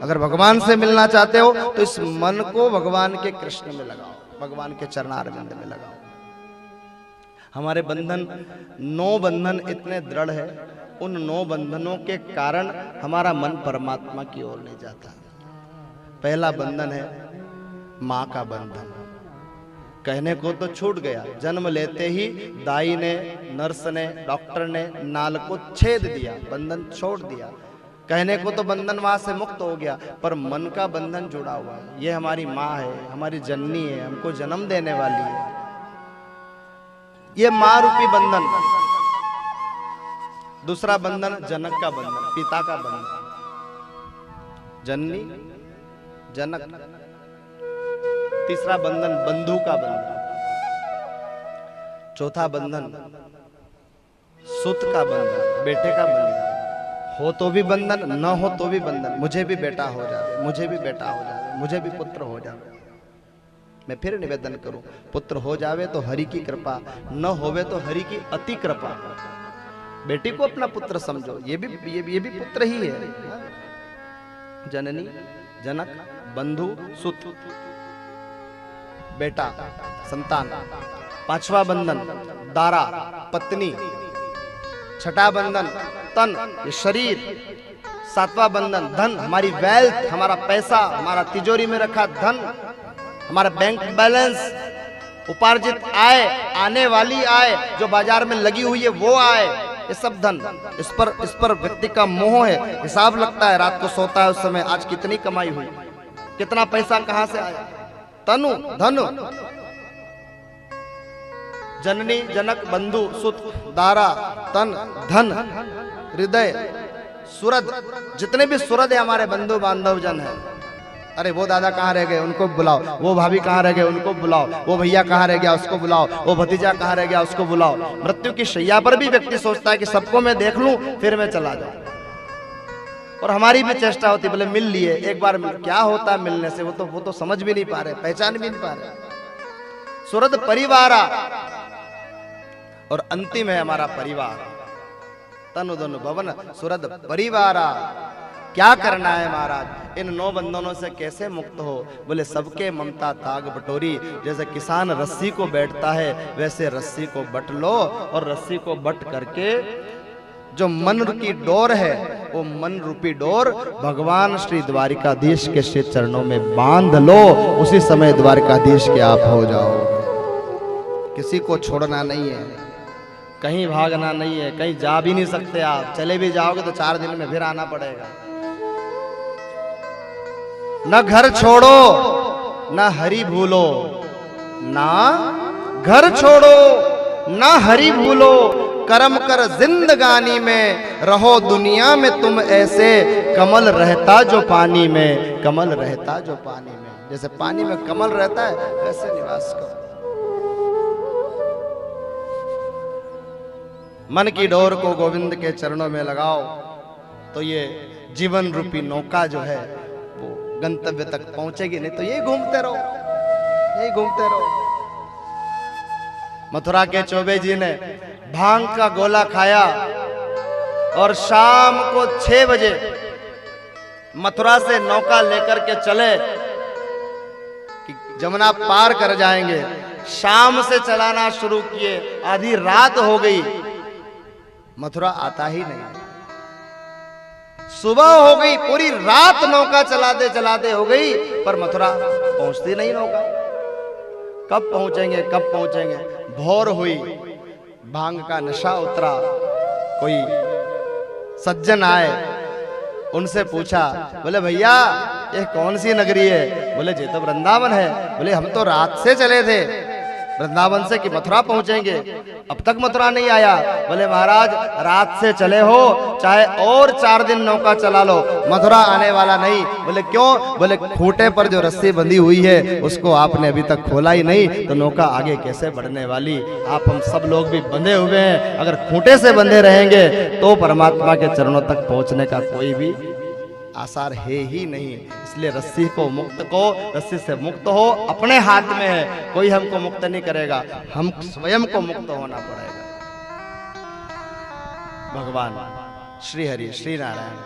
अगर भगवान से मिलना चाहते हो तो इस मन को भगवान के कृष्ण में लगाओ, भगवान के चरणारविंद में लगाओ। हमारे बंधन 9 बंधन इतने दृढ़ है, उन 9 बंधनों के कारण हमारा मन परमात्मा की ओर नहीं जाता। पहला बंधन है मां का बंधन। कहने को तो छूट गया, जन्म लेते ही दाई ने, नर्स ने, डॉक्टर ने नाल को छेद दिया, बंधन छोड़ दिया। कहने को तो बंधन वहां से मुक्त हो गया, पर मन का बंधन जुड़ा हुआ है। ये हमारी माँ है, हमारी जननी है, हमको जन्म देने वाली है। ये माँ रूपी बंधन। दूसरा बंधन जनक का बंधन, पिता का बंधन, जननी जनक। तीसरा बंधन बंधु का बंधन। चौथा बंधन सुत का बंधन, बेटे का बंधन। हो तो भी बंधन, न हो तो भी बंधन। मुझे भी बेटा हो जाए, मुझे भी बेटा हो जाए, मुझे भी पुत्र हो जाए। मैं फिर निवेदन करूं, पुत्र हो जावे तो हरि की कृपा, न होवे तो हरि की अति कृपा। बेटी को अपना पुत्र समझो, ये भी पुत्र ही है। जननी, जनक, बंधु, सुत, बेटा, संतान। पांचवा बंधन दारा, पत्नी। छठा बंधन तन, ये शरीर। सातवां बंधन धन, हमारी वेल्थ, हमारा पैसा, हमारा तिजोरी में रखा धन, हमारा बैंक बैलेंस, उपार्जित आय, आने वाली आय, जो बाजार में लगी हुई है वो आय, ये सब धन। इस पर व्यक्ति का मोह है। हिसाब लगता है, रात को सोता है उस समय, आज कितनी कमाई हुई, कितना पैसा कहां से आया। तनु, धनु। जननी, जनक, बंधु, सुत, दारा, तन, धन, हृदय, सुरद। जितने भी सुरद है हमारे बंधु बांधव जन है। अरे वो दादा कहाँ रह गए, उनको बुलाओ। वो भाभी कहाँ रह गए, उनको बुलाओ। वो भैया कहाँ रह गया, उसको बुलाओ। वो भतीजा कहाँ रह गया, उसको बुलाओ। मृत्यु की शैया पर भी व्यक्ति सोचता है कि सबको मैं देख लूं फिर मैं चला जाऊं। और हमारी भी चेष्टा होती, बोले मिल लिए एक बार। क्या होता है मिलने से, वो तो समझ भी नहीं पा रहे, पहचान भी नहीं पा रहे। सुरद परिवारा। और अंतिम है हमारा परिवार, तनु धनु भवन सुरद परिवारा। क्या करना है महाराज, इन 9 बंधनों से कैसे मुक्त हो? बोले सबके ममता ताग बटोरी। जैसे किसान रस्सी को बैठता है, वैसे रस्सी को बट लो, और रस्सी को बट करके जो मन की डोर है, वो मन रूपी डोर भगवान श्री द्वारिकाधीश के श्री चरणों में बांध लो। उसी समय द्वारिकाधीश के आप हो जाओ। किसी को छोड़ना नहीं है, कहीं भागना नहीं है, कहीं जा भी नहीं सकते आप। चले भी जाओगे तो 4 दिन में फिर आना पड़ेगा। न घर छोड़ो न हरि भूलो, ना घर छोड़ो न हरि भूलो। कर्म कर जिंदगानी में, रहो दुनिया में तुम ऐसे। कमल रहता जो पानी में, कमल रहता जो पानी में। जैसे पानी में कमल रहता है वैसे निवास करो। मन की डोर को गोविंद के चरणों में लगाओ, तो ये जीवन रूपी नौका जो है वो गंतव्य तक पहुंचेगी। नहीं तो यही घूमते रहो, यही घूमते रहो। मथुरा के चौबे जी ने भांग का गोला खाया और शाम को 6 बजे मथुरा से नौका लेकर के चले कि जमुना पार कर जाएंगे। शाम से चलाना शुरू किए, आधी रात हो गई, मथुरा आता ही नहीं। सुबह हो गई, पूरी रात नौका चलाते चलाते हो गई, पर मथुरा पहुंचती नहीं नौका। कब पहुंचेंगे, कब पहुंचेंगे? भोर हुई, भांग का नशा उतरा। कोई सज्जन आए, उनसे पूछा, बोले भैया ये कौन सी नगरी है? बोले ये तो वृंदावन है। बोले हम तो रात से चले थे वृंदावन से कि मथुरा पहुंचेंगे, अब तक मथुरा नहीं आया। बोले महाराज रात से चले हो, चाहे और 4 दिन नौका चला लो, मथुरा आने वाला नहीं। बोले क्यों? बोले खूंटे पर जो रस्सी बंधी हुई है उसको आपने अभी तक खोला ही नहीं, तो नौका आगे कैसे बढ़ने वाली? आप हम सब लोग भी बंधे हुए हैं, अगर खूंटे से बंधे रहेंगे तो परमात्मा के चरणों तक पहुंचने का कोई भी आसार है ही नहीं। इसलिए रस्सी से मुक्त हो, अपने हाथ में है, कोई हमको मुक्त नहीं करेगा, हम स्वयं को मुक्त होना पड़ेगा। भगवान श्री हरि श्री नारायण।